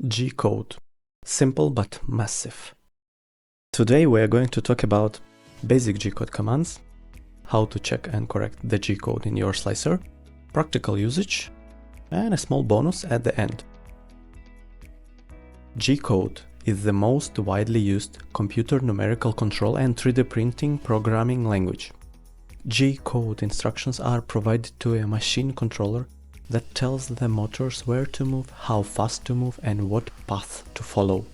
G-code. Simple but massive. Today we are going to talk about basic G-code commands, how to check and correct the G-code in your slicer, practical usage, and a small bonus at the end. G-code is the most widely used computer numerical control and 3D printing programming language. G-code instructions are provided to a machine controller that tells the motors where to move, how fast to move, and what path to follow.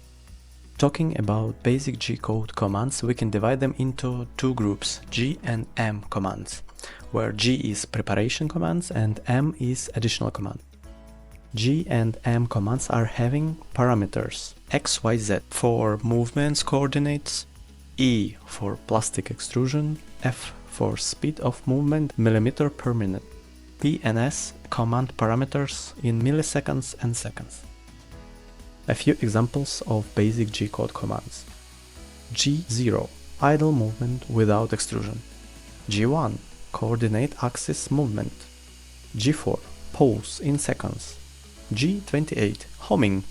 Talking about basic G-code commands, we can divide them into two groups, G and M commands, where G is preparation commands and M is additional command. G and M commands are having parameters X, Y, Z for movements coordinates, E for plastic extrusion, F for speed of movement millimeter per minute, P and S command parameters in milliseconds and seconds. A few examples of basic G-code commands. G0 idle movement without extrusion, G1 coordinate axis movement, G4 pause in seconds, G28 homing,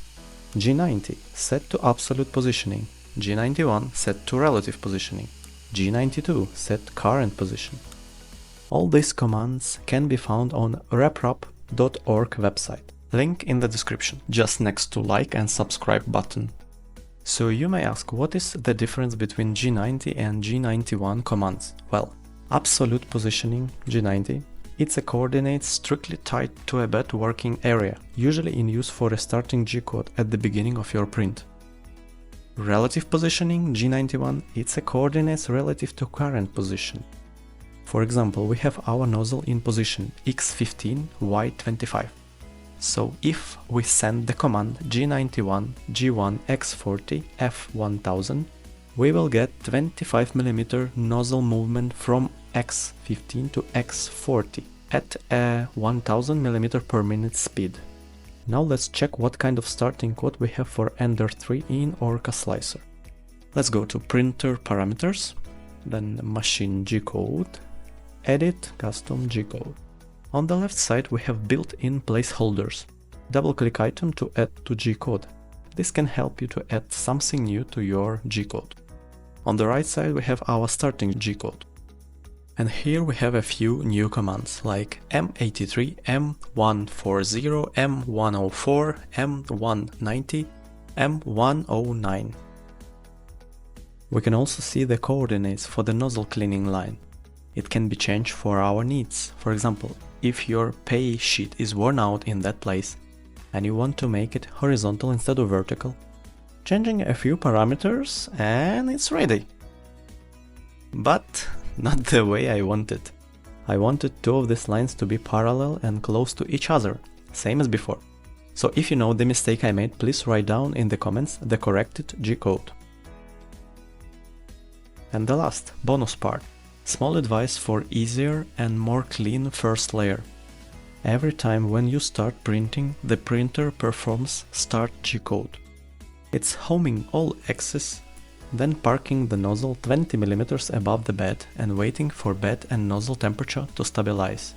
G90 set to absolute positioning, G91 set to relative positioning, G92 set current position. All these commands can be found on reprap.org website, link in the description, just next to like and subscribe button. So you may ask, what is the difference between G90 and G91 commands? Well, absolute positioning, G90, it's a coordinate strictly tied to a bed working area, usually in use for restarting G-code at the beginning of your print. Relative positioning, G91, it's a coordinates relative to current position. For example, we have our nozzle in position X15, Y25. So if we send the command G91, G1, X40, F1000, we will get 25 mm nozzle movement from X15 to X40 at a 1000 mm per minute speed. Now let's check what kind of starting code we have for Ender 3 in Orca Slicer. Let's go to printer parameters, then machine G-code, edit custom G-code. On the left side we have built-in placeholders. Double-click item to add to G-code. This can help you to add something new to your G-code. On the right side we have our starting G-code. And here we have a few new commands like M83, M140, M104, M190, M109. We can also see the coordinates for the nozzle cleaning line. It can be changed for our needs. For example, if your pay sheet is worn out in that place and you want to make it horizontal instead of vertical, changing a few parameters and it's ready. But not the way I wanted. I wanted two of these lines to be parallel and close to each other, same as before. So if you know the mistake I made, please write down in the comments the corrected G-code. And the last, bonus part. Small advice for easier and more clean first layer. Every time when you start printing, the printer performs start G-code. It's homing all axes, then parking the nozzle 20 mm above the bed and waiting for bed and nozzle temperature to stabilize.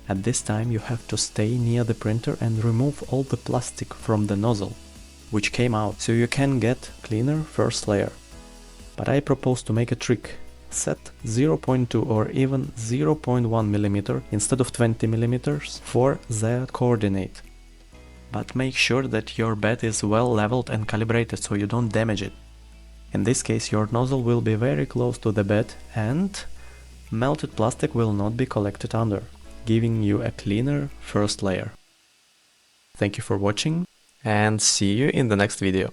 At this time you have to stay near the printer and remove all the plastic from the nozzle, which came out, so you can get cleaner first layer. But I propose to make a trick. Set 0.2 or even 0.1 mm instead of 20 mm for the coordinate. But make sure that your bed is well leveled and calibrated so you don't damage it. In this case your nozzle will be very close to the bed and melted plastic will not be collected under, giving you a cleaner first layer. Thank you for watching and see you in the next video.